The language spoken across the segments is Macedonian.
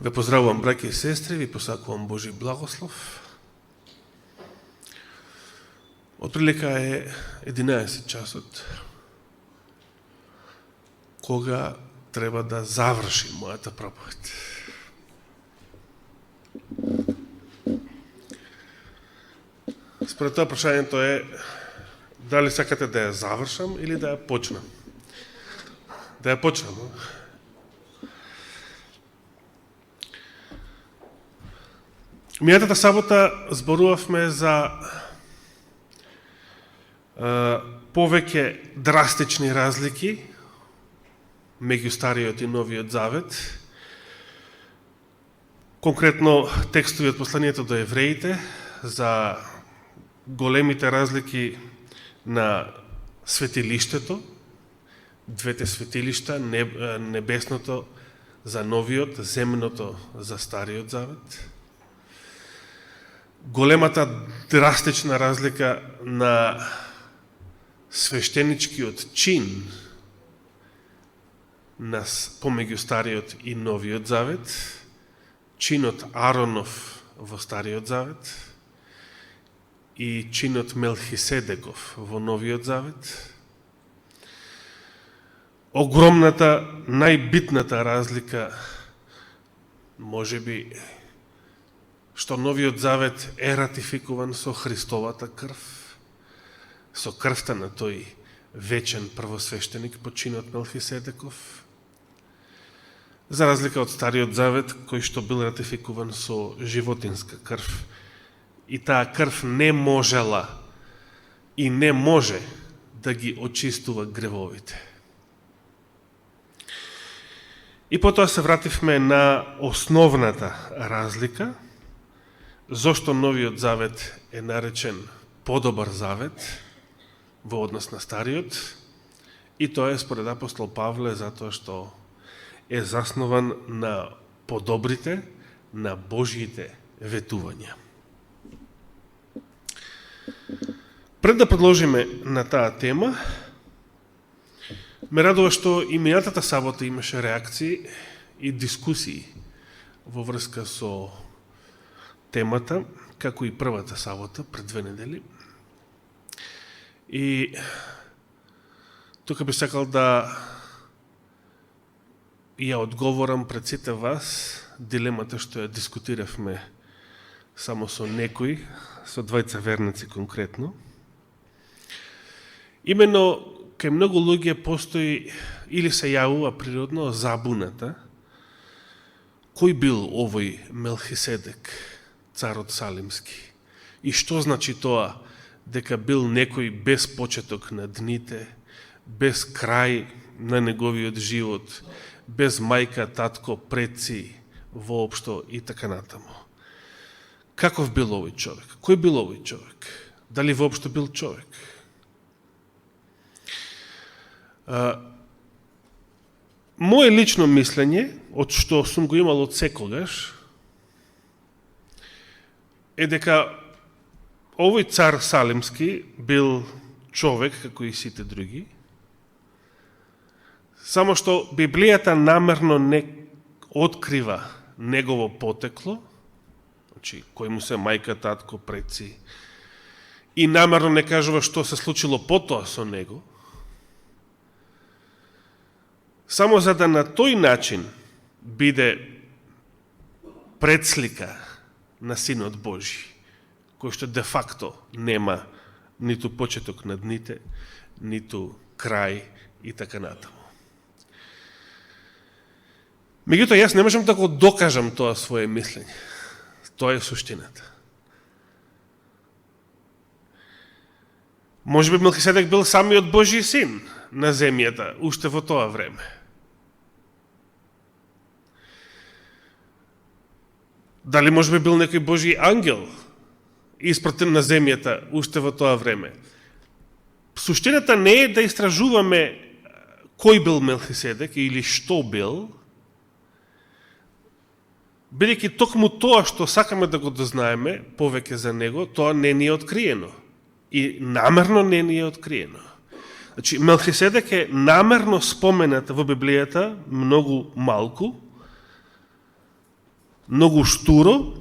Ве поздравувам, браќи и сестри, ви посакувам Божи благослов. Отприлика е 11 часот, кога треба да заврши мојата проповед. Според тоа прашањето е дали сакате да ја завршам или да ја почнам. Да ја почнам. Мијатата сабота зборувавме за повеќе драстични разлики меѓу Стариот и Новиот Завет. Конкретно текстови од посланието до евреите за големите разлики на светилиштето, двете светилишта, небесното за Новиот, земното за Стариот Завет. Големата драстична разлика на свештеничкиот чин помеѓу Стариот и Новиот Завет, чинот Аронов во Стариот Завет и чинот Мелхиседеков во Новиот Завет. Огромната, најбитната разлика, можеби, што Новиот Завет е ратификуван со Христовата крв, со крвта на тој вечен првосвештеник по чинот Мелхиседеков, за разлика од Стариот Завет, кој што бил ратификуван со животинска крв, и таа крв не можела и не може да ги очистува гревовите. И потоа се вративме на основната разлика, зошто Новиот Завет е наречен подобар завет во однос на Стариот, и тоа е според апостол Павле затоа што е заснован на подобрите, на Божиите ветувања. Пред да продолжиме на таа тема, ме радува што и минатата сабота имаше реакции и дискусии во врска со темата, како и првата сабота пред 2 недели. И тука би сакал да ја одговорам пред сите вас дилемата што ја дискутиравме само со некои, со двајца верници конкретно. Именно кај многу луѓе постои или се јавува природно забуната кој бил овој Мелхиседек, царот Салимски, и што значи тоа дека бил некој без почеток на дните, без крај на неговиот живот, без мајка, татко, предци, воопшто и така натаму. Каков бил овој човек? Кој бил овој човек? Дали воопшто бил човек? Моje лично мислење, од што сум го имал од секогаш, е дека овој цар Салимски бил човек, како и сите други, само што Библијата намерно не открива негово потекло, значи, кој му се мајка, татко, предци, и намерно не кажува што се случило потоа со него, само за да на тој начин биде предслика на Синот Божи, кој што де факто нема ниту почеток на дните, ниту крај и така натаму. Меѓутоа, јас не можам да го докажам тоа свое мислење. Тоа е суштината. Можеби Мелхиседек бил самиот Божи син на земјата, уште во тоа време. Дали можеби бил некој Божи ангел испратен на земјата уште во тоа време? Суштината не е да истражуваме кој бил Мелхиседек или што бил, бидејќи токму тоа што сакаме да го дознаеме повеќе за него, тоа не ни е откриено. И намерно не ни е откриено. Значи, Мелхиседек е намерно споменат во Библијата многу малку, многу штуро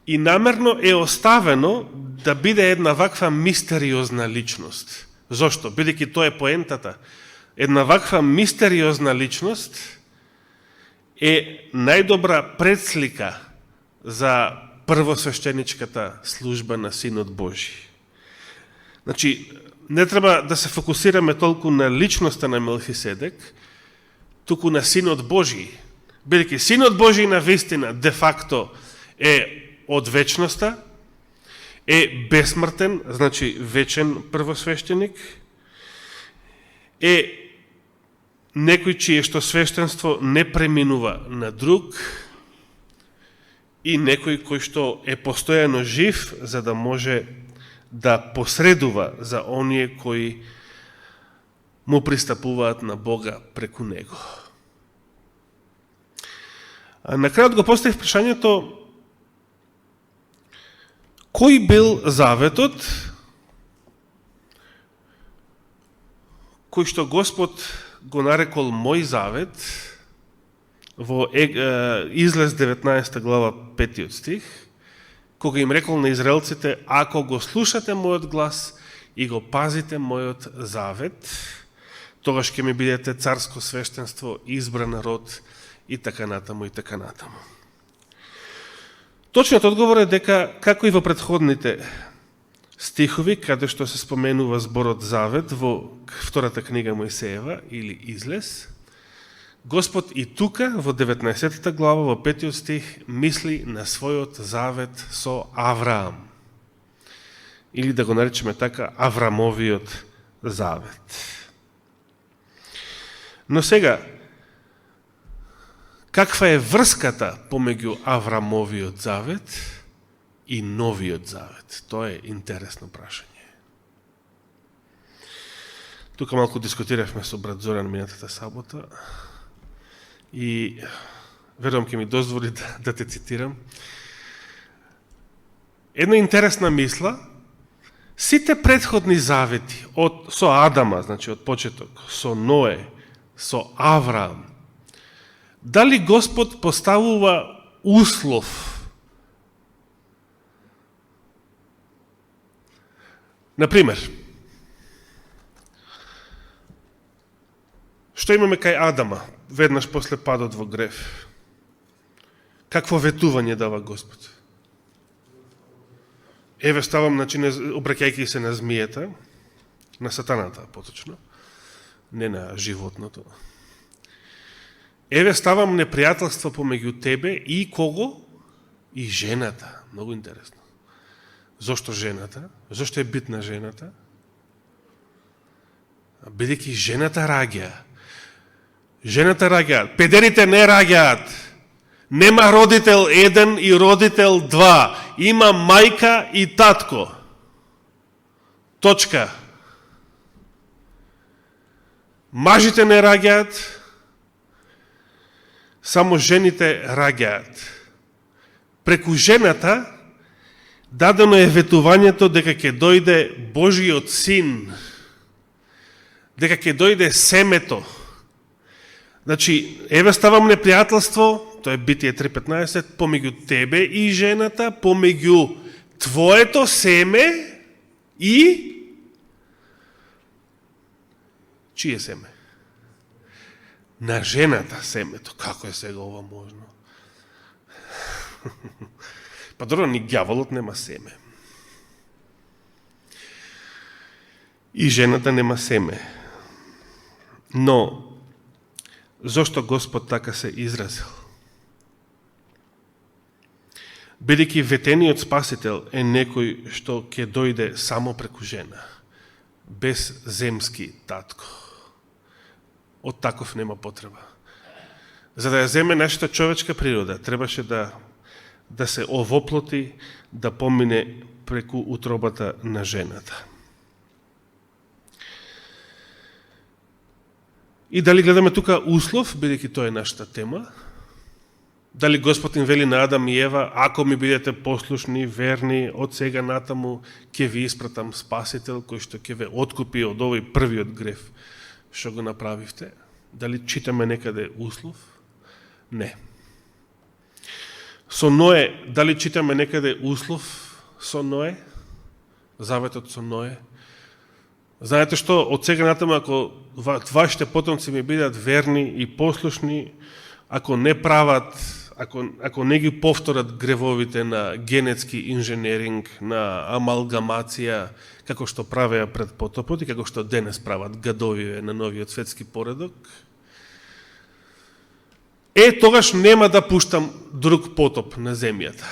и намерно е оставено да биде една ваква мистериозна личност. Зошто? Бидејќи тоа е поентата. Една ваква мистериозна личност е најдобра предслика за првосвещеничката служба на Синот Божи. Значи, не треба да се фокусираме толку на личноста на Мелхиседек, туку на Синот Божи. Бидејќи Синот Божи на вистина, де факто, е од вечноста, е бесмртен, значи вечен првосвещеник, е некој чие што свештенство не преминува на друг и некој кој што е постојано жив за да може да посредува за оние кои му пристапуваат на Бога преку него. А на крајот го поставив прашањето кој бил заветот кој што Господ го нарекол мој завет во Излез 19 глава 5 стих, кога им рекол на израелците, ако го слушате мојот глас и го пазите мојот завет, тогаш ќе ми бидете царско свештенство, избран народ и така натаму и така натаму. Точниот одговор е дека, како и во претходните стихови, каде што се споменува зборот завет во втората книга Мојсеева или Излез, Господ и тука во 19 глава во 5 стих мисли на својот завет со Авраам. Или да го наречеме така Аврамовиот завет. Но сега, каква е врската помеѓу Аврамовиот завет и новиот завет? Тоа е интересно прашање. Тука малку дискутиравме со брат Зоран минатата сабота и верувам ќе ми дозволи да те цитирам. Една интересна мисла, сите претходни завети со Адама, значи од почеток, со Ное, со Авраам, дали Господ поставува услов? Например, што имаме кај Адама, веднаш после падот во грев? Какво ветување дава Господ? Еве ставам, значи, обраќајќи се на змијата, на сатаната, поточно, не на животното. Еве ставам непријателство помеѓу тебе и кого? И жената. Многу интересно. Зошто жената? Зошто е битна жената? Бидејќи жената раѓа. Жената раѓаат. Педерите не раѓаат. Нема родител 1 и родител 2. Има мајка и татко. Точка. Мажите не раѓаат, само жените раѓаат. Преку жената дадено е ветувањето дека ќе дојде Божиот син, дека ќе дојде семето. Значи, еве ставам непријателство, тоа е Битие 3.15, помеѓу тебе и жената, помеѓу твоето семе и чие семе? На жената семето. Како е сега ова можно? Па добро, ни ѓаволот нема семе. И жената нема семе. Но, зошто Господ така се изразил? Бидејќи ветениот спасител е некој што ќе дојде само преку жена, без земски татко. Од таков нема потреба. За да ја земе нашата човечка природа, требаше да се овоплоти, да помине преку утробата на жената. И дали гледаме тука услов, бидејќи тоа е нашата тема, дали Господ им вели на Адам и Ева, ако ми бидете послушни, верни, од сега натаму ќе ви испратам спасител кој што ќе ве откупи од овој првиот грев што го направивте? Дали читаме некаде услов? Не. Со Ное, дали читаме некаде услов со Ное? Заветот со Ное? Знаете што, од сега натаму, ако вашите потомци ми бидат верни и послушни, ако не прават, ако не ги повторат гревовите на генетски инженеринг, на амалгамација, како што правеа пред потопот и како што денес прават гадовиве на новиот светски поредок, тогаш нема да пуштам друг потоп на земјата.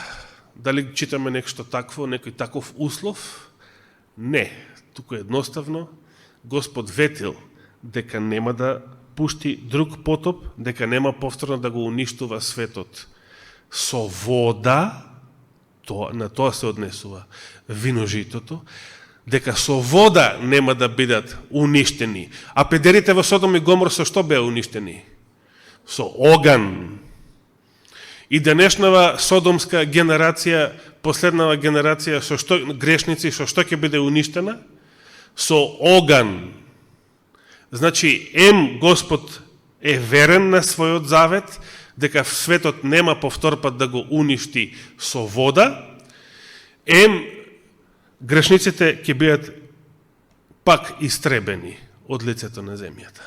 Дали читаме нешто такво, некој таков услов? Не. Туку едноставно, Господ ветил дека нема да пушти друг потоп, дека нема повторно да го уништува светот со вода, на тоа се однесува виножитото, дека со вода нема да бидат уништени. А педерите во Содом и Гомор со што беа уништени? Со оган. И денешнава содомска генерација, последнава генерација со што грешници, со што ќе биде уништена? Со оган. Значи, Господ е верен на својот завет, дека светот нема повторпат да го уништи со вода, грешниците ќе бидат пак истребени од лицето на земјата.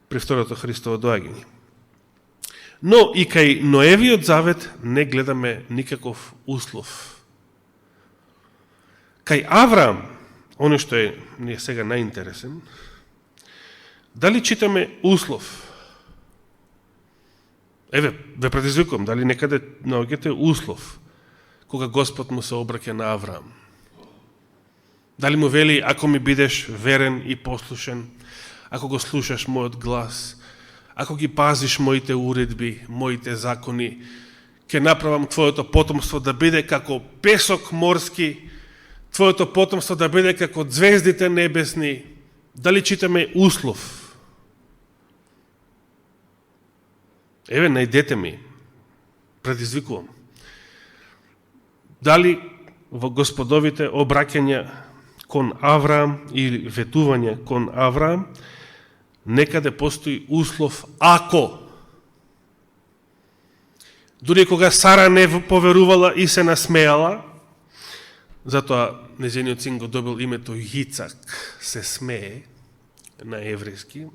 При второто Христово доаѓање. Но и кај Ноевиот завет не гледаме никаков услов. Кај Авраам, оно што ни е сега најинтересен, дали читаме услов? Еве, ве предизвикувам, дали некаде наоѓате услов, кога Господ му се обраќа на Авраам? Дали му вели, ако ми бидеш верен и послушен, ако го слушаш мојот глас, ако ги пазиш моите уредби, моите закони, ќе направам твоето потомство да биде како песок морски, твоето потомство да биде како звездите небесни. Дали читаме услов? Еве, најдете ми, предизвикувам. Дали во Господовите обраќања кон Авраам или ветување кон Авраам, некаде постои услов ако. Дури кога Сара не поверувала и се насмеала, затоа незиниот син го добил името Јицак, се смее на еврејски.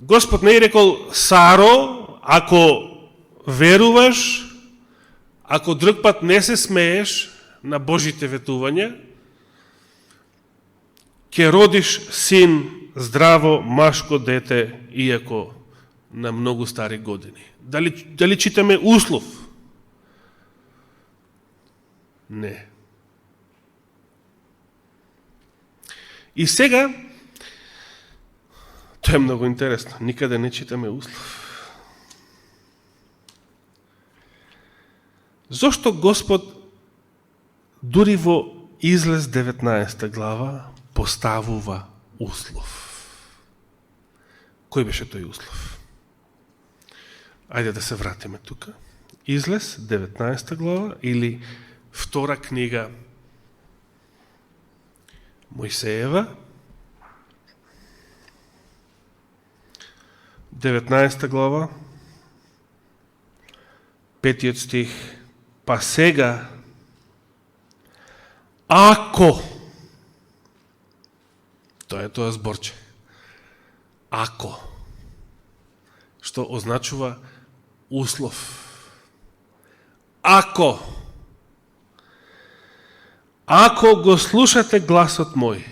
Господ не е рекол, Саро, ако веруваш, ако друг пат не се смееш на Божите ветувања, ќе родиш син, здраво, машко дете, иако на многу стари години. Дали читаме услов? Не. И сега, тоа е многу интересно, никаде не читаме услов. Зошто Господ дури во Излез 19 глава поставува услов? Кој беше тој услов? Ајде да се вратиме тука. Излез 19 глава или втора книга Мојсеева, 19 глава, 5 стих. Па сега, ако, тоа е тоа зборче, ако, што означува услов. Ако го слушате гласот мој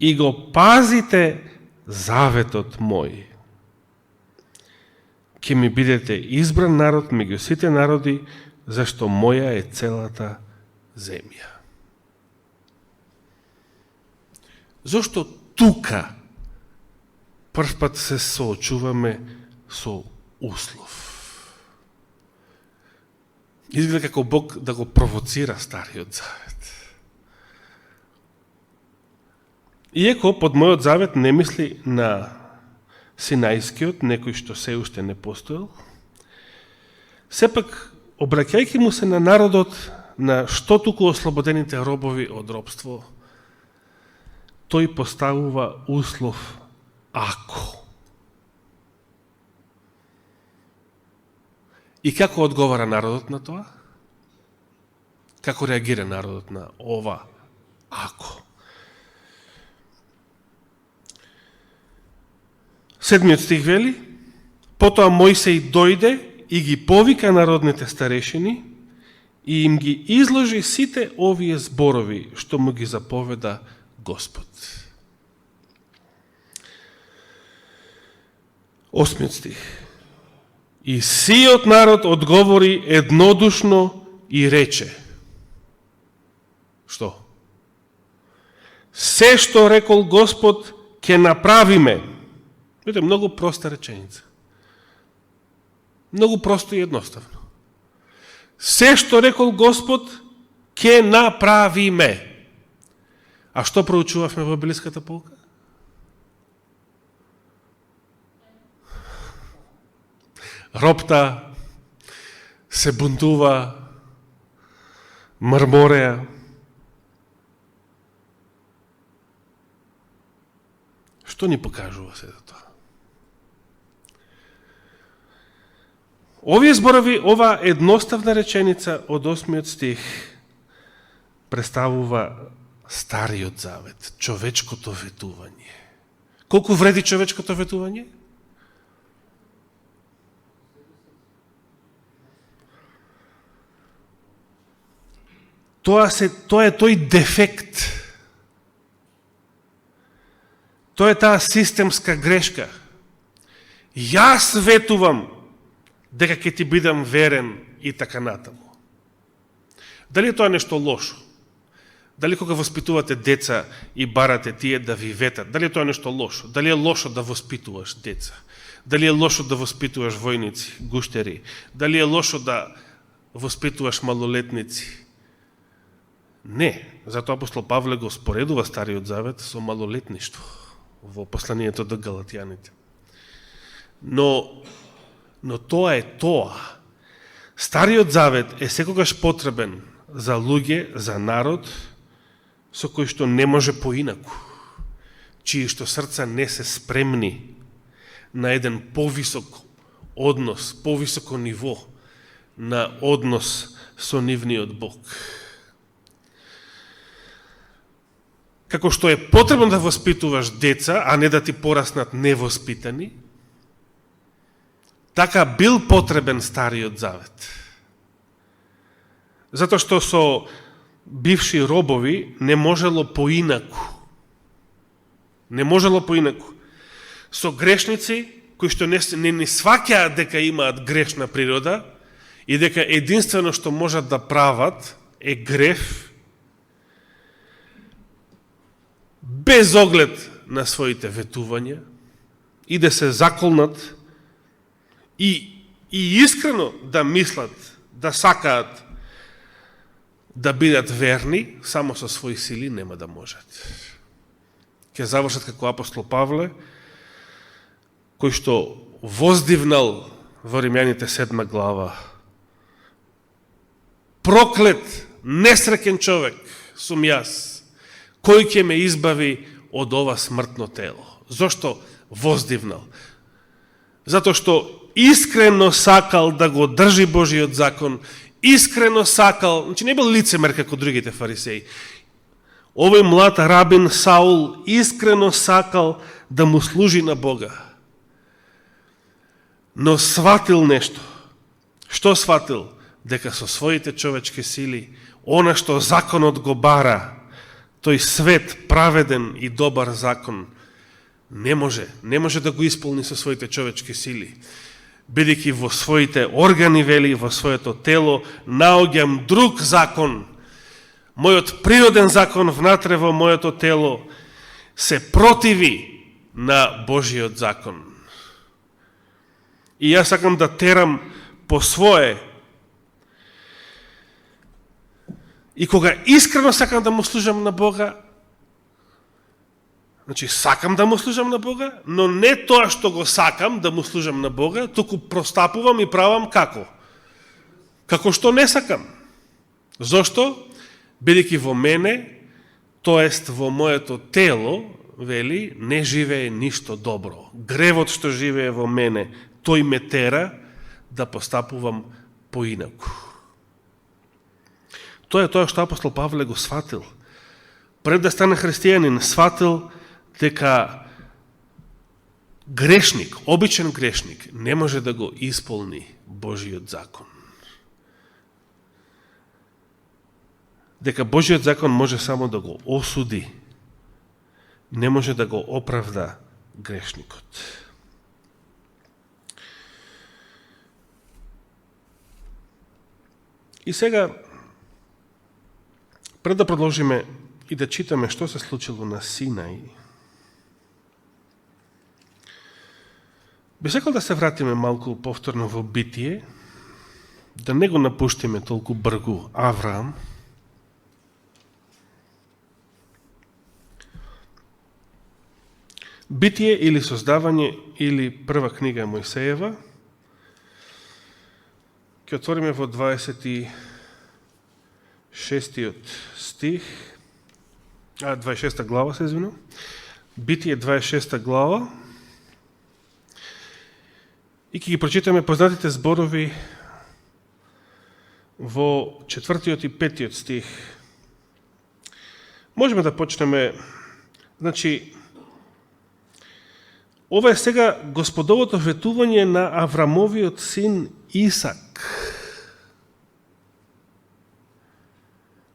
и го пазите заветот мој, ќе ми бидете избран народ меѓу сите народи, зашто моја е целата земја. Зошто тука првпат се соочуваме со услов? Изгледа како Бог да го провоцира Стариот Завет. Иако под мојот завет не мисли на Синајскиот, некој што се уште не постоел, сепак, обраќајќи му се на народот, на што туку ослободените робови од робство, тој поставува услов ако. И како одговара народот на тоа? Како реагира народот на ова? Ако? 7 стих вели: потоа Мојсей дојде и ги повика народните старешини и им ги изложи сите овие зборови што му ги заповеда Господ. 8 стих. И сиот народ одговори еднодушно и рече. Што? Се што рекол Господ ќе направиме. Видите, многу проста реченица. Многу просто и едноставно. Се што рекол Господ ќе направиме. А што проучувавме во библиската полка? Ропта, се бунтува, мрмореа. Што ни покажува се за тоа? Овие зборови, ова едноставна реченица од 8 стих представува Стариот Завет, човечкото ветување. Колку вреди човечкото ветување? Тоа е тој дефект. Тоа е таа системска грешка. Јас ветувам дека ќе ти бидам верен и така натаму. Дали е тоа нешто лошо? Дали кога воспитувате деца и барате тие да ви ветат, дали е тоа нешто лошо? Дали е лошо да воспитуваш деца? Дали е лошо да воспитуваш војници, гуштери? Дали е лошо да воспитуваш малолетници? Не, затоа апостол Павле го споредува Стариот Завет со малолетништво во посланието до Галатјаните. Но тоа е тоа. Стариот Завет е секогаш потребен за луѓе, за народ, со кој што не може поинаку, чии што срца не се спремни на еден повисок однос, повисоко ниво на однос со нивниот Бог. Како што е потребно да воспитуваш деца, а не да ти пораснат невоспитани, така бил потребен Стариот Завет. Затоа што со бивши робови не можело поинаку. Не можело поинаку. Со грешници, кои што не ни сваќаат дека имаат грешна природа и дека единствено што можат да прават е греф, без оглед на своите ветувања, и да се заколнат и искрено да мислат, да сакаат да бидат верни, само со своји сили нема да можат. Ќе завршат како апостол Павле, кој што воздивнал во Римјаните 7 глава. Проклет, несреќен човек сум јас, кој ќе ме избави од ова смртно тело. Зошто воздивнал? Затоа што искрено сакал да го држи Божиот закон, искрено сакал, значи не бил лицемер како другите фарисеи. Овој млад рабин Саул искрено сакал да му служи на Бога. Но сватил нешто. Што сватил? Дека со своите човечки сили, она што законот го бара, тој свет, праведен и добар закон, не може да го исполни со своите човечки сили. Бидејќи во своите органи, вели, во своето тело, наоѓам друг закон. Мојот природен закон внатре во моето тело се противи на Божиот закон. И јас сакам да терам по свое. И кога искрено сакам да му служам на Бога, значи сакам да му служам на Бога, но не тоа што го сакам да му служам на Бога, туку простапувам и правам како? Како што не сакам. Зошто? Бидејќи во мене, тоест во моето тело, вели, не живее ништо добро. Гревот што живее во мене, тој ме тера да постапувам поинаку. Тоа е тоа што апостол Павле го сватил. Пред да стане христијанин, сватил дека грешник, обичен грешник, не може да го исполни Божиот закон. Дека Божиот закон може само да го осуди, не може да го оправда грешникот. И сега, пред да продолжиме и да читаме што се случило на Синај, би сакал да се вратиме малку повторно во Битие, да не го напуштиме толку бргу Авраам. Битие или Создавање или прва книга Мојсеева. Ќе отвориме во 26 стих, 26 глава, се извинувам. Битие 26 глава. И ќе ги прочитаме познатите зборови во 4 и 5 стих. Можеме да почнеме, значи, ова е сега Господовото ветување на Аврамовиот син Исак.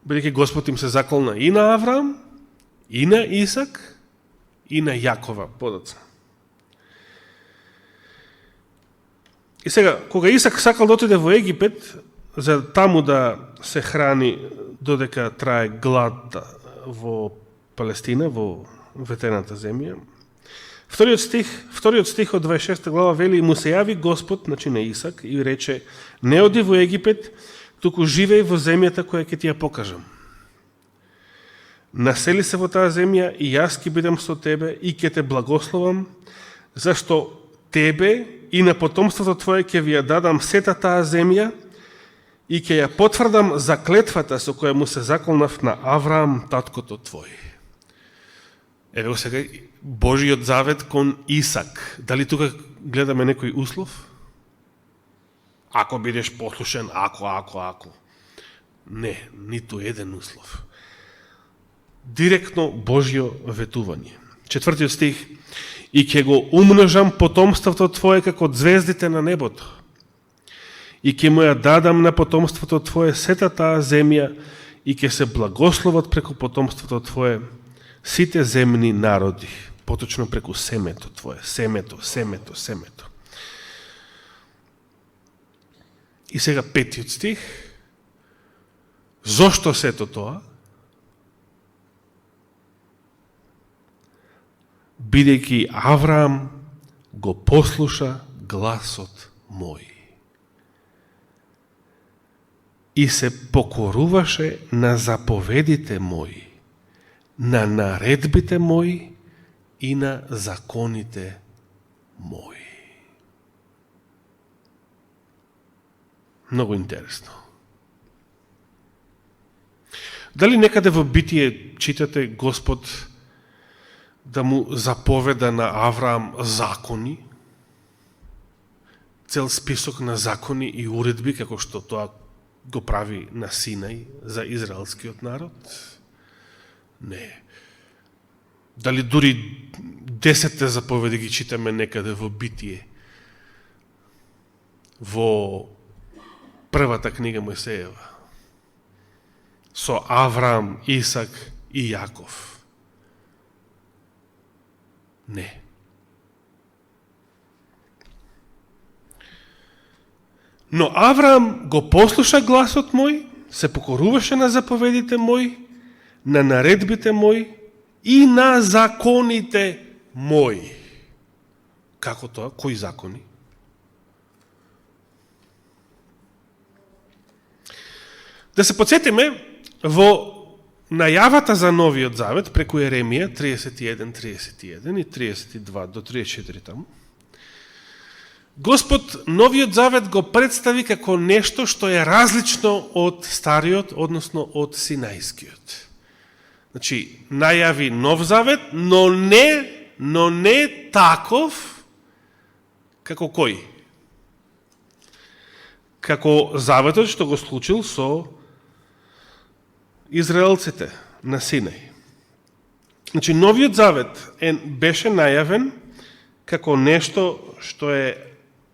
Бидејќи Господ им се заколна и на Авраам, и на Исак, и на Јакова подоцна. И сега, кога Исак сакал да отиде во Египет, за таму да се храни додека трае глад во Палестина, во ветената земја, вториот стих од 26 глава вели: му се јави Господ, значи на Исак, и рече: не оди во Египет, туку живеј во земјата која ќе ти ја покажам. Насели се во таа земја и јас ќе бидам со тебе и ќе те благословам, зашто тебе и на потомството твое ќе ви ја дадам сета таа земја и ќе ја потврдам заклетвата со која му се заколнав на Авраам, таткото твој. Еве го сега Божиот завет кон Исак. Дали тука гледаме некој услов? Ако бидеш послушен, ако. Не, ниту еден услов. Директно Божјо ветување. 4 стих: и ќе го умножам потомството твое како звездите на небото. И ќе му ја дадам на потомството твое сета таа земја и ќе се благословат преку потомството твое сите земни народи, поточно преку семето твое, семето. И сега 5 стих. Зошто сето тоа? Бидејќи Авраам го послуша гласот мој и се покоруваше на заповедите мои, на наредбите мои и на законите мои. Много интересно. Дали некаде во Битие читате Господ да му заповеда на Авраам закони, цел список на закони и уредби, како што тоа го прави на Синај за израелскиот народ? Не. Дали дури 10 заповеди ги читаме некаде во Битие, во првата книга Мојсеева, со Авраам, Исак и Јаков? Не. Но Авраам го послуша гласот мој, се покоруваше на заповедите мои, на наредбите мои и на законите мои. Како тоа? Кои закони? Да се подсетиме во најавата за Новиот Завет преку Еремија 31 и 32 до 34 таму. Господ Новиот Завет го представи како нешто што е различно од Стариот, односно од Синајскиот. Значи, најави Нов Завет, но не таков како кој? како заветот што го случил со израелците на Синај. Значи, новиот завет беше најавен како нешто што е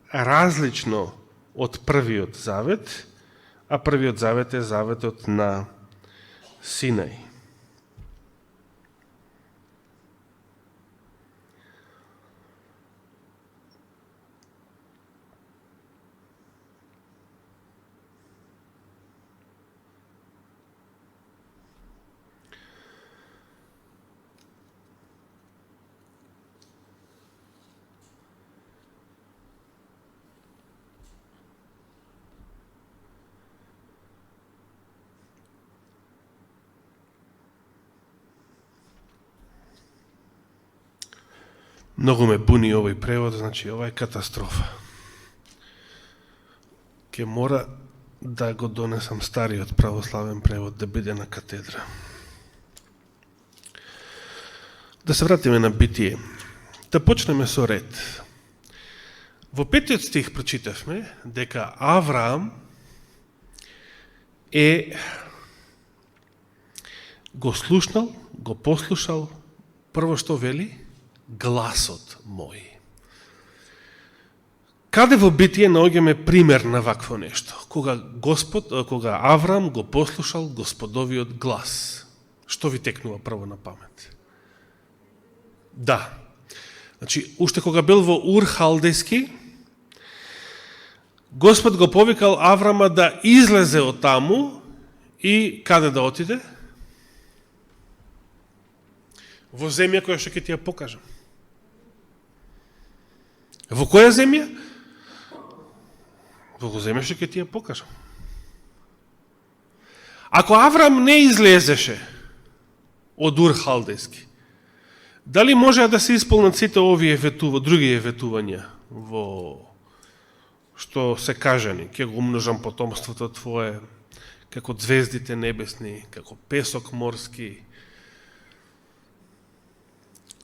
различно од првиот завет, а првиот завет е заветот на Синај. Многу ме буни овој превод, значи ова е катастрофа. Ке мора да го донесам стариот православен превод да биде на катедра. Да се вратиме на Битие. Да почнеме со ред. Во 5 стих прочитавме дека Авраам го слушнал, го послушал, прво што вели? Гласот мој. Каде во Битие наоѓаме пример на вакво нешто? Кога Аврам го послушал Господовиот глас. Што ви текнува прво на памет? Да. Значи, уште кога бил во Ур Халдејски, Господ го повикал Аврама да излезе од таму и каде да отиде? Во земја која што ќе ти ја покажам. Во која земја? Во земја што ќе ти ја покажам. Ако Аврам не излезеше од Ур Халдејски, дали може да се исполнат сите овие другие ветувања во што се кажани, ќе го умножам потомството твое, како звездите небесни, како песок морски.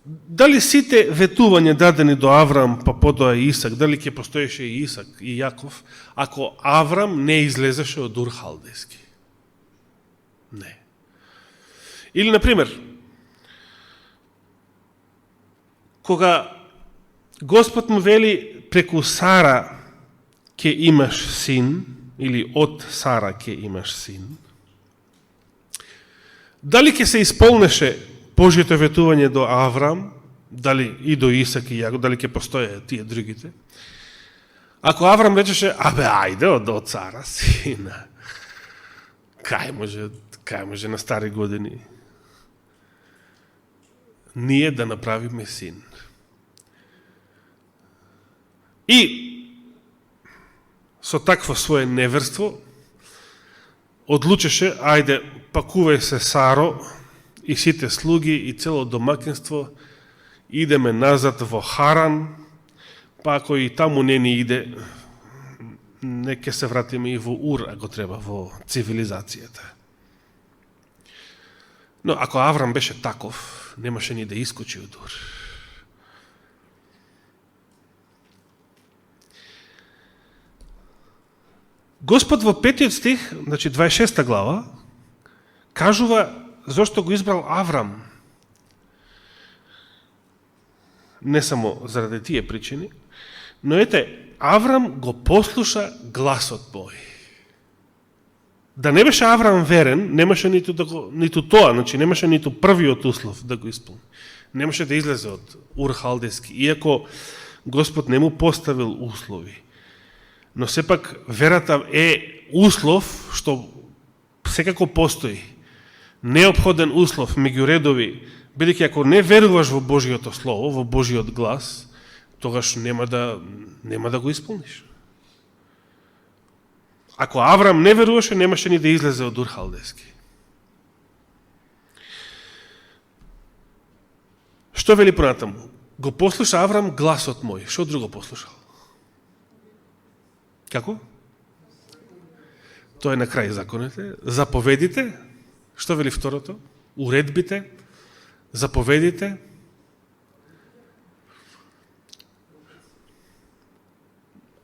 Дали сите ветувања дадени до Аврам, па подоа и Исак, дали ќе постоеше и Исак и Јаков, ако Аврам не излезеше од Ур Халдејски? Не. Или, например, кога Господ му вели преку Сара ќе имаш син, или од Сара ќе имаш син, дали ќе се исполнеше Божјето ветување до Аврам, дали и до Исак и Јаков, дали ќе постоje тие другите? Ако Аврам речеше, ајде од Сара сина, кај може на стари години ние да направиме син? И со такво свое неверство одлучеше, ајде, пакувај се Саро и сите слуги и цело домакинство, идеме назад во Харан, па ако и таму не ни иде, нека се вратиме и во Ур, ако треба, во цивилизацијата. Но ако Аврам беше таков, немаше ни да искочи од Ур. Господ во 5 стих, значи 26 глава, кажува зошто го избрал Аврам. Не само заради тие причини, но Аврам го послуша гласот мој. Да не беше Аврам верен, немаше ниту тоа, значи немаше ниту првиот услов да го исполни. Немаше да излезе од Ур Халдејски, иако Господ не му поставил услови. Но сепак верата е услов што секако постои. Неопходен услов меѓу редови, бидејќи ако не веруваш во Божиото Слово, во Божиот глас, тогаш нема да го исполниш. Ако Аврам не веруваше, немаше ни да излезе од Ур Халдејски. Што вели понатаму? Го послуша Аврам гласот мој. Што друго послушал? Како? Тоа е на крај законите. Заповедите. Што вели второто? Уредбите. Заповедите.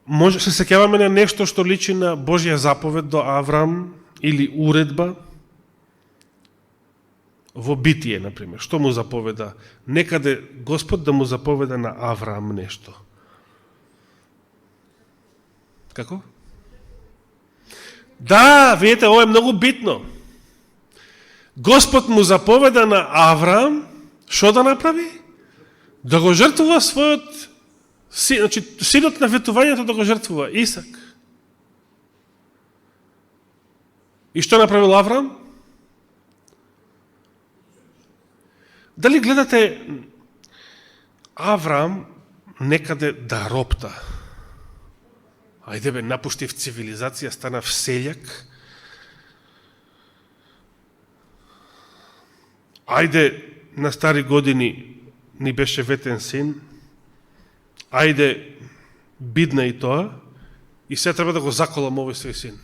Може се сеќаваме на нешто што личи на Божја заповед до Авраам или уредба во Битие, например. Што му заповеда? Некаде Господ да му заповеда на Авраам нешто. Како? Да, видите, ова е многу битно. Господ му заповеда на Авраам што да направи? Да го жртвува својот син, значи синот на ветувањето да го жртвува, Исак. И што направил Авраам? Дали гледате Авраам некаде да ропта? Ајде бе, напуштив цивилизација, станав селјак. Ајде, на стари години ни беше ветен син. Ајде, бидна и тоа. И се треба да го заколам овој свој син.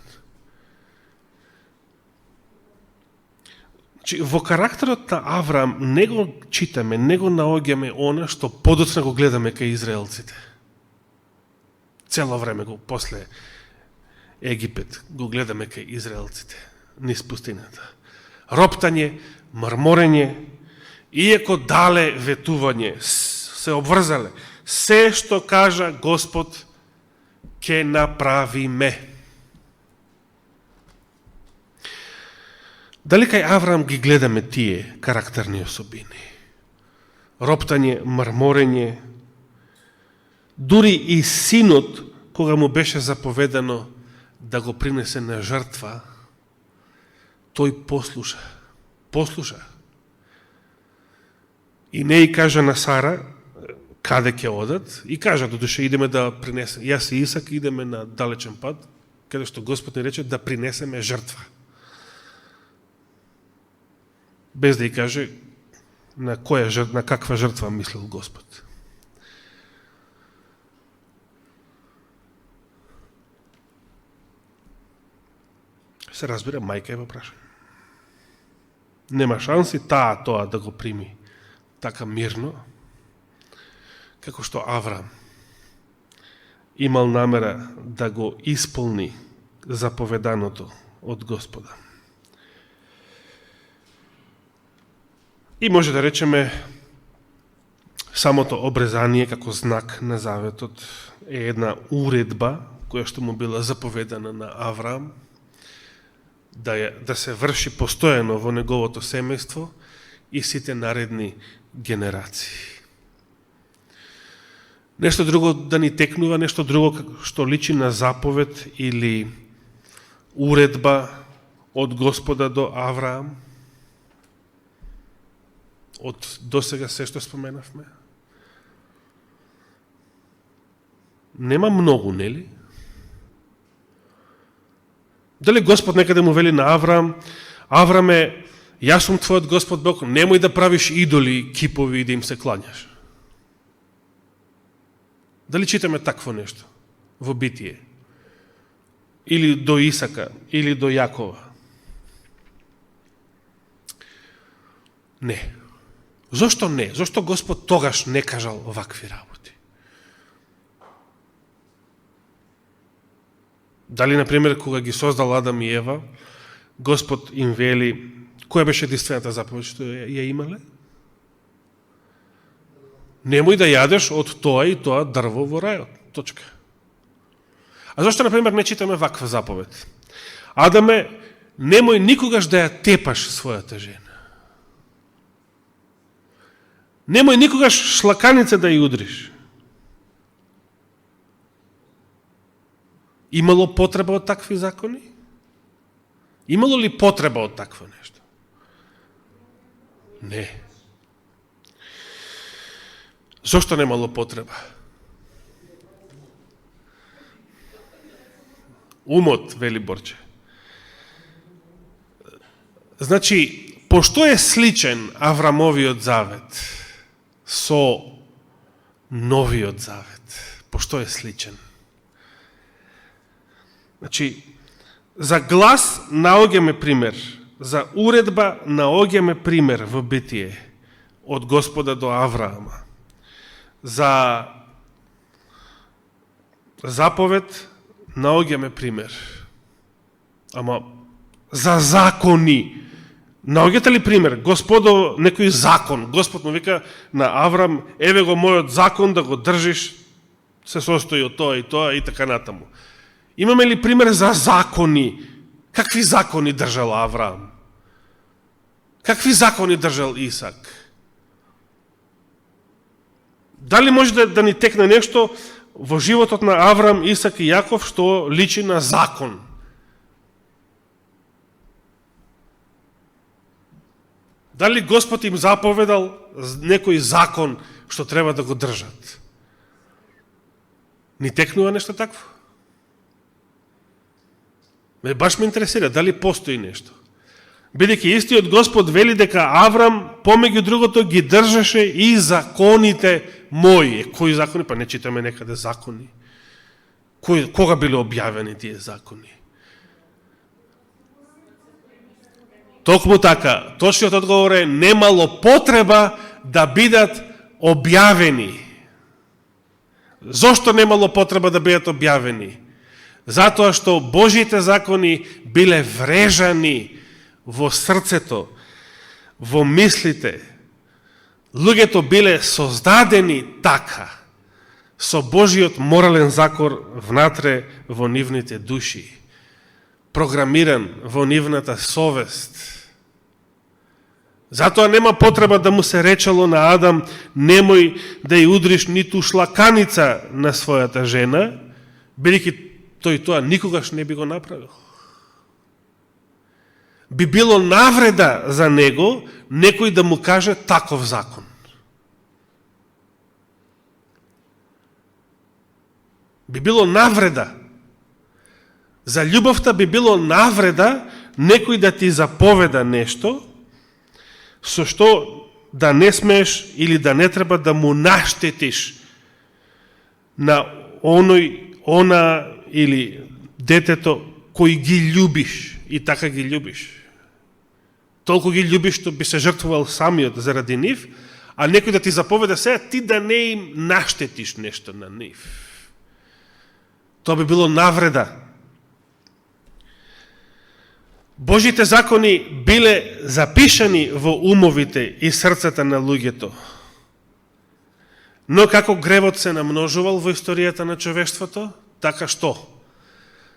Во карактерот на Авраам не го читаме, не го наоѓаме она што подоцна го гледаме кај израелците. Цело време го после Египет го гледаме кај израелците низ пустината. Роптање, мрморење, иако дале ветување, се обврзале. Се што кажа Господ ќе направиме. Дали кај Авраам ги гледаме тие карактерни особини? Роптање, мрморење, дури и синот, кога му беше заповедано да го принесе на жртва, тој послуша. Послуша. И не и кажа на Сара каде ќе одат, и кажа, додуше идеме да принесеме, јас и Исак идеме на далечен пат, каде што Господ ни рече да принесеме жртва. Без да и каже на каква жртва мислил Господ. Се разбира, мајка е во прашање. Нема шанси тоа да го прими така мирно, како што Авраам имал намера да го исполни заповеданото од Господа. И може да речеме, самото обрезание како знак на заветот е една уредба која што му била заповедана на Авраам, да се врши постојано во неговото семејство и сите наредни генерации. Нешто друго да ни текнува, нешто друго што личи на заповед или уредба од Господа до Авраам, од досега се што споменавме. Нема многу, нели? Дали Господ некаде му вели на Авраам, Авраме, јас сум твојот Господ Бог, немој да правиш идоли, кипови и да им се кланяш. Дали читаме такво нешто во Битие? Или до Исака, или до Јакова? Не. Зошто не? Зошто Господ тогаш не кажал вакви работи? Дали, например, кога ги создал Адам и Ева, Господ им вели, која беше единствената заповед што ја имале? Немој да јадеш од тоа и тоа дрво во рајот. Точка. А зашто, например, не читаме ваква заповед? Адаме, немој никогаш да ја тепаш својата жена. Немој никогаш шлаканица да ја удриш. Имало потреба од такви закони? Имало ли потреба од такво нешто? Не. Зошто немало потреба? Умот, вели Борче. Значи, пошто е сличен Аврамовиот завет со новиот завет? Пошто е сличен? Значи, за глас наоѓаме пример, за уредба наоѓаме пример во Битие од Господа до Авраама. За заповед наоѓаме пример. Ама за закони наоѓате ли пример? Господо, некој закон. Господ му вика на Аврам, еве го мојот закон да го држиш, се состои од тоа и така натаму. Имаме ли пример за закони? Какви закони држал Авраам? Какви закони држал Исак? Дали може да ни текне нешто во животот на Авраам, Исак и Јаков што личи на закон? Дали Господ им заповедал некој закон што треба да го држат? Ни текнува нешто такво? Баш ме интересира, дали постои нешто? Бидејќи истиот Господ вели дека Аврам, помеѓу другото, ги држеше и законите мои. Кои закони? Па не читаме некаде закони. Кога биле објавени тие закони? Токму така, точниот одговор е немало потреба да бидат објавени. Зошто немало потреба да бидат објавени? Затоа што Божите закони биле врежани во срцето, во мислите. Луѓето биле создадени така, со Божиот морален закон внатре во нивните души, програмиран во нивната совест. Затоа нема потреба да му се речело на Адам, немој да ја удриш ниту шлаканица на својата жена, бидејќи тој тоа никогаш не би го направил. Би било навреда за него некој да му каже таков закон. Би било навреда. За љубовта би било навреда некој да ти заповеда нешто со што да не смееш или да не треба да му наштетиш на она или детето кој ги љубиш и така ги љубиш. Толку ги љубиш што би се жртвувал самиот заради нив, а некој да ти заповеда сега ти да не им наштетиш нешто на нив. Тоа би било навреда. Божите закони биле запишани во умовите и срцата на луѓето. Но како гревот се намножувал во историјата на човештвото, така што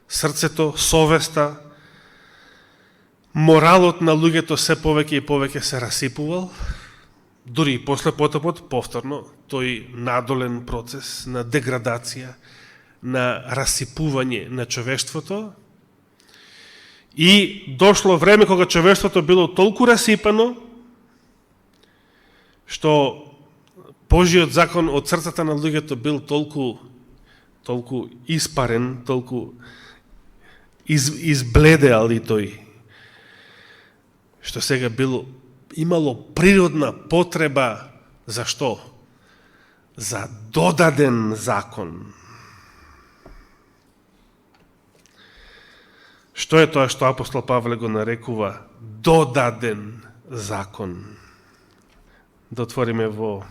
срцето, совеста, моралот на луѓето се повеќе и повеќе се расипувал, дури и после потопот, повторно, тој надолен процес на деградација, на расипување на човештвото, и дошло време кога човештвото било толку расипано, што Божиот закон од срцата на луѓето бил толку испарен, толку избледеал и тој, што сега имало природна потреба за што? За додаден закон. Што е тоа што апостол Павле го нарекува додаден закон? Да отвориме во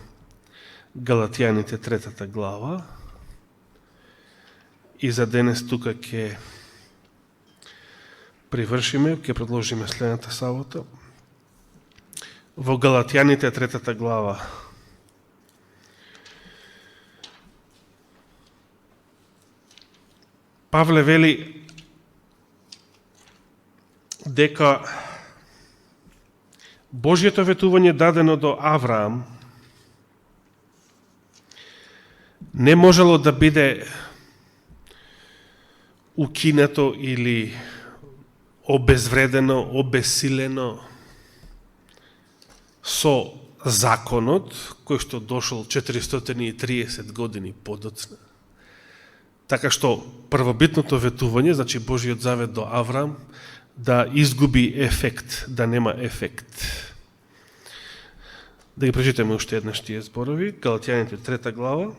Галатјаните 3 глава. И за денес тука ќе привршиме, ќе продолжиме следната сабота. Во Галатјаните 3 глава. Павле вели дека Божието ветување дадено до Авраам не можело да биде укинато или обезвредено, обесилено со законот, кој што дошол 430 години подоцна. Така што првобитното ветување, значи Божиот завет до Авраам, да изгуби ефект, да нема ефект. Да ги прочитаме уште еднаш тие зборови. Галатјаните 3 глава.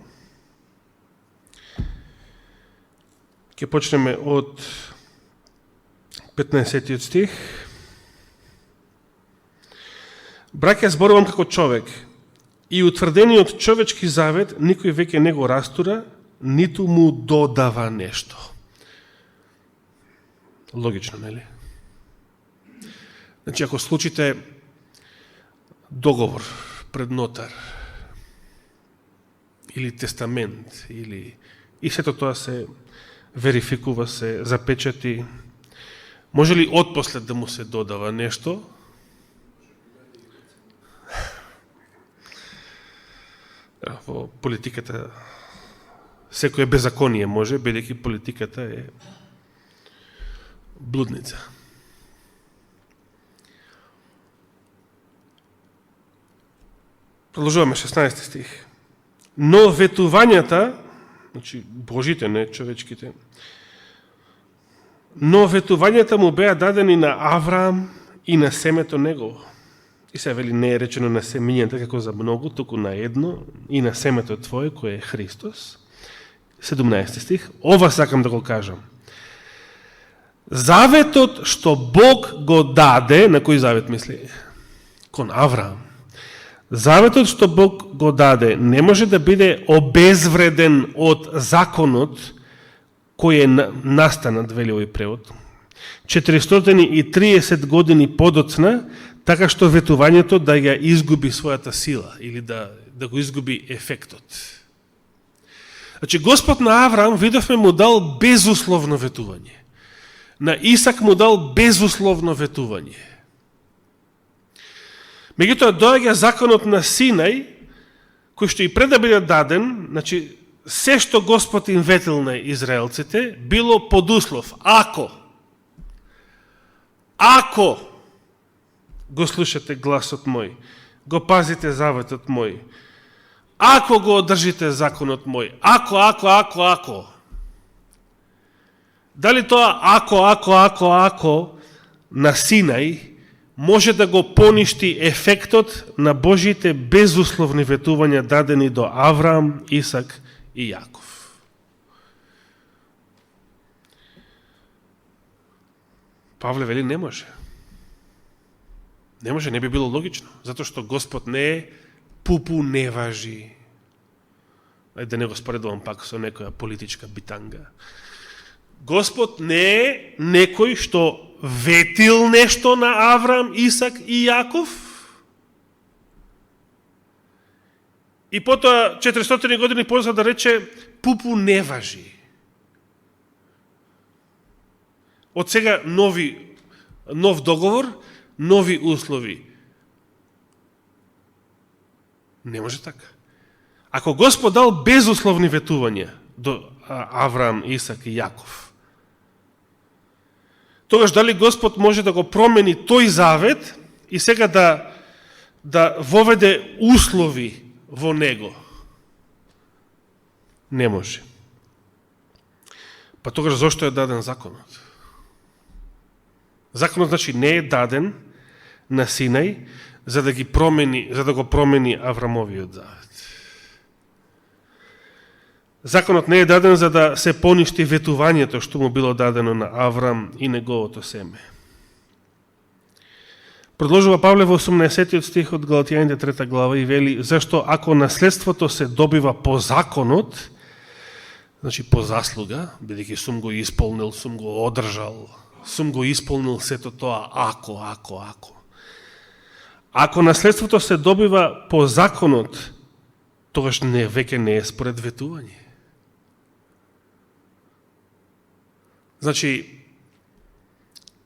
Ќе почнеме од 15 стих. Браќа, зборувам како човек, и утврдениот човечки завет никој веќе не го растура, ниту му додава нешто. Логично, нели? Значи, ако случите договор пред нотар, или тестамент, или и сето тоа се верификува, се запечати, може ли отпослед да му се додава нешто? Во политиката секој беззаконие може, бидејќи политиката е блудница. Продолжуваме 16 стих. Но ветувањата, значи Божите, не човечките, но ветувањата му беа дадени на Авраам и на семето негово. И се вели, не е речено на семињата како за многу, туку на едно и на семето твое, кој е Христос. 17 стих. Ова сакам да го кажам. Заветот што Бог го даде, на кој завет мисли? Кон Авраам. Заветот што Бог го даде не може да биде обезвреден од законот кој е настанат, вели овој превод, 430 години подоцна, така што ветувањето да ја изгуби својата сила или да го изгуби ефектот. Значи, Господ на Авраам, видовме, му дал безусловно ветување. На Исак му дал безусловно ветување. Меѓутоа, доаѓа законот на Синај, кој што и пред да биде даден, значи, се што Господ им ветил на израелците, било под услов. Ако го слушате гласот мој, го пазите заветот мој, ако го одржите законот мој, ако. Дали тоа ако на Синај може да го поништи ефектот на Божите безусловни ветувања дадени до Авраам, Исак и Јаков? Павле вели не може. Не може, не би било логично, затоа што Господ не е пупу не важи. Да не го споредувам пак со некоја политичка битанга. Господ не е некој што ветил нешто на Авраам, Исак и Јаков и потоа 400 години позад да рече пупу не важи. Од сега нов договор, нови услови. Не може така. Ако Господ дал безусловни ветувања до Авраам, Исак и Јаков, тогаш дали Господ може да го промени тој завет и сега да воведе услови во него? Не може. Па тогаш зошто е даден законот? Законот значи не е даден на Синај за да го промени Аврамовиот завет. Законот не е даден за да се поништи ветувањето што му било дадено на Аврам и неговото семе. Продолжува Павле во 18 стих од Галатијаните 3 глава и вели: зашто ако наследството се добива по законот, значи по заслуга, бидејќи сум го исполнил, сум го одржал, сум го исполнил сето тоа ако. Ако наследството се добива по законот, тогаш веќе не е според ветување. Значи,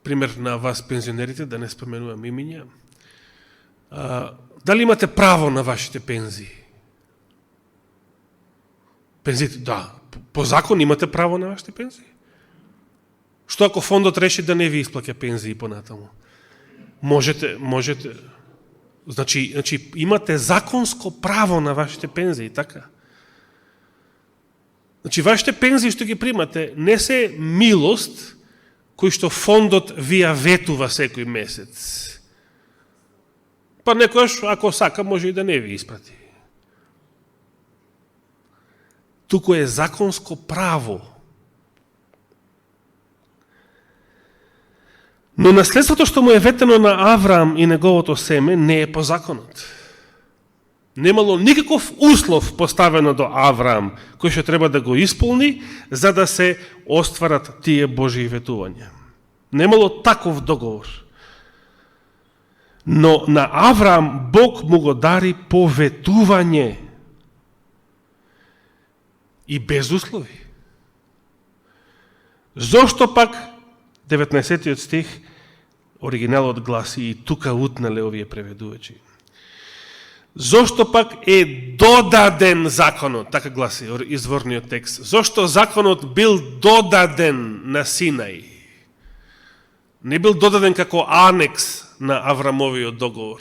пример на вас пензионерите, да не споменувам имиња, дали имате право на вашите пензии? Пензиите, да, по закон имате право на вашите пензии. Што ако фондот реши да не ви исплаќа пензии понатаму? Можете, значи имате законско право на вашите пензии, така? Значи, вашите пензии што ги примате не се милост кој што фондот ви ја ветува секој месец. Па некојаш, ако сака, може и да не ви испрати. Туку е законско право. Но наследството што му е ветено на Авраам и неговото семе не е по законот. Немало никаков услов поставено до Авраам, кој што треба да го исполни, за да се остварат тие Божии ветувања. Немало таков договор. Но на Авраам Бог му го дари поветување и без услови. Зошто пак, 19 стих, оригиналот гласи, и тука утнале овие преведувачи. Зошто пак е додаден законот, така гласи изворниот текст. Зошто законот бил додаден на Синај? Не бил додаден како анекс на Аврамовиот договор.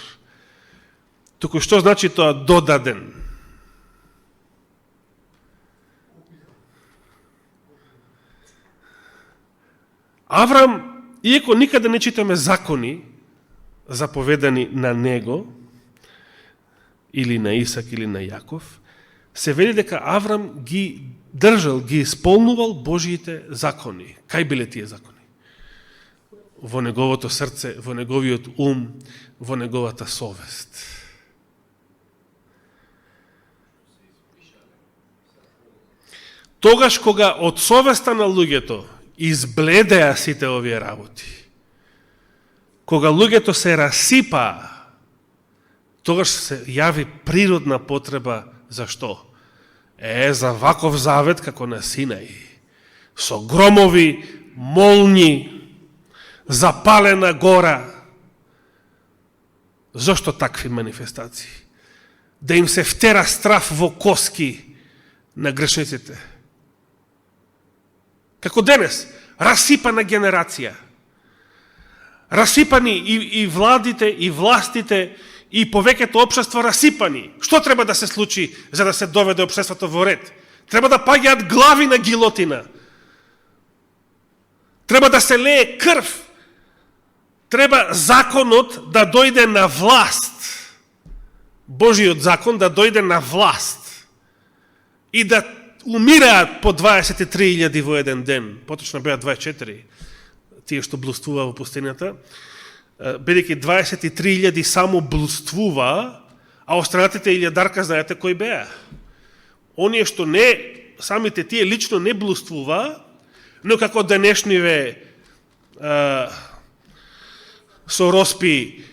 Туку што значи тоа додаден? Аврам, иако никаде не читаме закони заповедани на него, или на Исак, или на Јаков, се вели дека Аврам ги држал, ги исполнувал Божиите закони. Кај биле тие закони? Во неговото срце, во неговиот ум, во неговата совест. Тогаш кога од совеста на луѓето избледеа сите овие работи, кога луѓето се расипаа, тогаш се јави природна потреба за што? За ваков завет како на Синај. Со громови, молњи, запалена гора. Зошто такви манифестации? Да им се втера страф во коски на грешниците. Како денес, расипана генерација. Расипани и владите, и властите, и повеќето општество расипани. Што треба да се случи за да се доведе општеството во ред? Треба да паѓаат глави на гилотина. Треба да се лее крв. Треба законот да дојде на власт. Божиот закон да дојде на власт. И да умираат по 23.000 во еден ден. Поточно беа 24. Тие што блуствува во пустината. Бидејќи 23.000 само блуствува, а останатите илјадарка знаете кои беа. Оние што не, самите тие лично не блуствува, но како денешниве со роспи,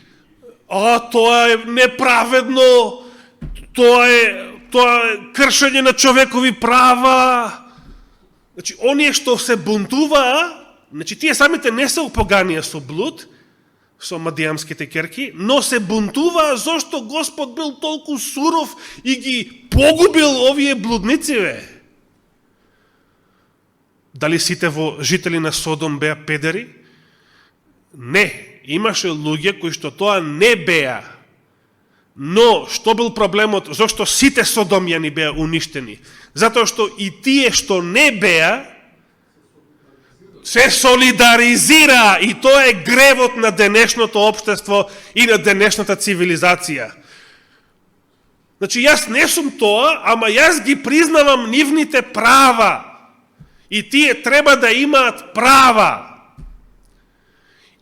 тоа е неправедно, тоа е кршење на човекови права. Значи, оние што се бунтуваа, значи тие самите не се упоганија со блуд, со мадијамските керки, но се бунтуваа зошто Господ бил толку суров и ги погубил овие блудници, Дали сите жители на Содом беа педери? Не, имаше луѓе кои што тоа не беа. Но, што бил проблемот, зашто сите содомјани беа уништени? Затоа што и тие што не беа, се солидаризира, и тоа е гревот на денешното општество и на денешната цивилизација. Значи, јас не сум тоа, ама јас ги признавам нивните права. И тие треба да имаат права.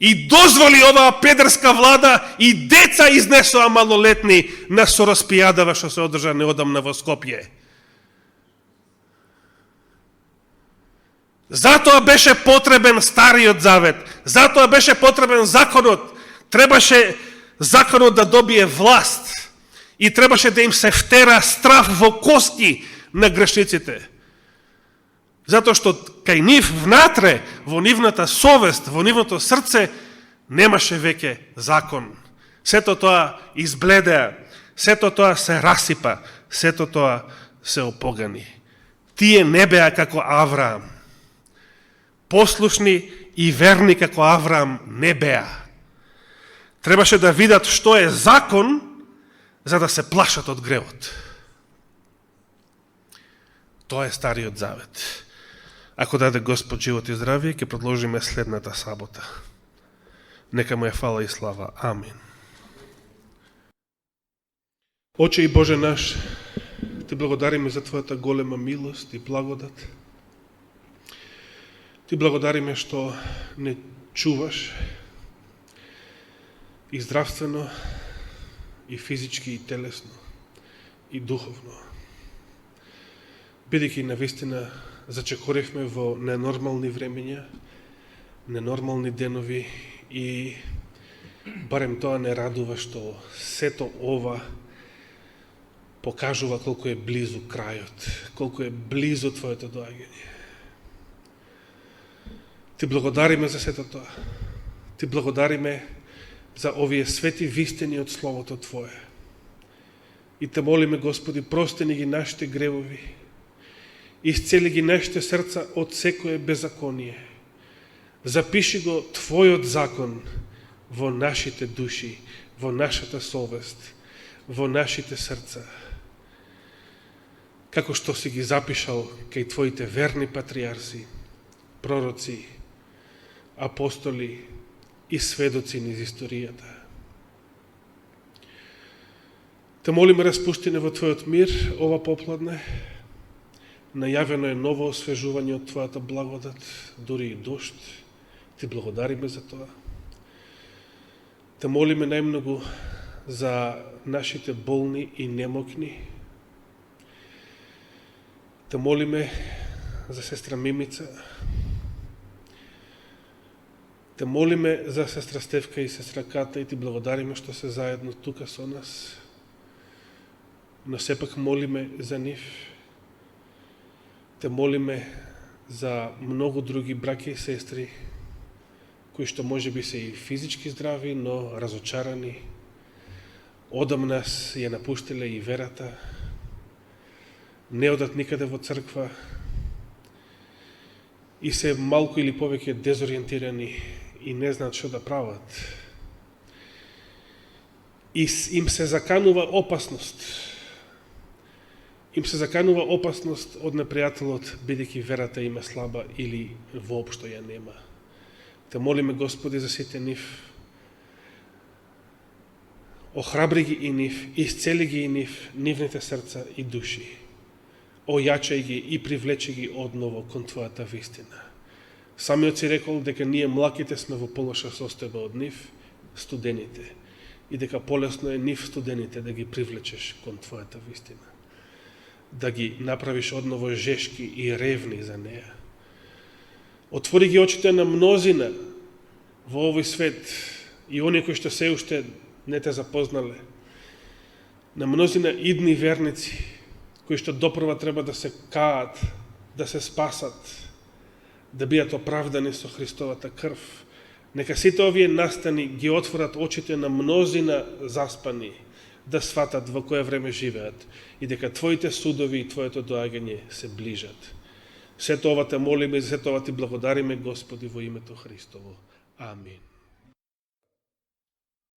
И дозволи оваа педерска влада и деца изнесоа малолетни на Сораспијадава што се одржа неодамна во Скопје. Затоа беше потребен Стариот Завет, затоа беше потребен законот. Требаше законот да добие власт и требаше да им се втера страф во коски на грешниците. Затоа што кај нив внатре, во нивната совест, во нивното срце, немаше веќе закон. Сето тоа избледеа, сето тоа се расипа, сето тоа се опогани. Тие не беа како Авраам. Послушни и верни како Авраам не беа. Требаше да видат што е закон, за да се плашат од гревот. Тоа е Стариот Завет. Ако даде Господ живот и здравие, ќе продолжиме следната сабота. Нека му е фала и слава. Амин. Оче и Боже наш, Ти благодариме за Твојата голема милост и благодат. Ти благодариме што не чуваш и здравствено, и физички, и телесно. и духовно. Бидејќи навистина зачекоревме во ненормални времења, ненормални денови и барем тоа не радува што сето ова покажува колку е близу крајот, колку е близу Твоето доаѓање. Ти благодариме за сето тоа. Ти благодариме за овие свети вистини од Словото Твое. И те молиме, Господи, прости ги нашите гревови, исцели ги нашите срца од секое беззаконие. Запиши го Твојот закон во нашите души, во нашата совест, во нашите срца. Како што си ги запишал кај Твоите верни патриарси, пророци, апостоли и сведоци низ историјата. Те молиме, распусти во Твојот мир ова попладне. Најавено е ново освежување од Твојата благодат, дури и дожд. Ти благодариме за тоа. Те молиме најмногу за нашите болни и немокни. Те молиме за сестра Мимица. Те молиме за сестра Стевка и сестра Ката и ти благодариме што се заедно тука со нас. Но сепак молиме за нив. Те молиме за многу други браќа и сестри, кои што можеби се и физички здрави, но разочарани. Одамна ја напуштиле и верата, не одат никаде во црква и се малку или повеќе дезориентирани и не знаат што да прават. И им се заканува опасност. Им се заканува опасност од непријателот, бидејќи верата им е слаба или воопшто ја нема. Те молиме, Господи, за сите нив. Охрабри ги и нив, исцели ги и нив, нивните срца и души. Ојачај ги и привлечи ги одново кон Твојата вистина. Самиот си рекол дека ние млаките сме во полоша состојба од нив, студените, и дека полесно е нив студените да ги привлечеш кон Твојата вистина. Да ги направиш одново жешки и ревни за неа. Отвори ги очите на мнозина во овој свет и оние кои што се уште не те запознале. На мнозина идни верници, кои што допрва треба да се каат, да се спасат, да бидат оправдани со Христовата крв. Нека сите овие настани ги отворат очите на мнозина заспани, да сватат во кое време живеат и дека Твоите судови и Твоето доаѓање се ближат. Сето ова те молиме и сето ова ти благодариме, Господи, во името Христово. Амин.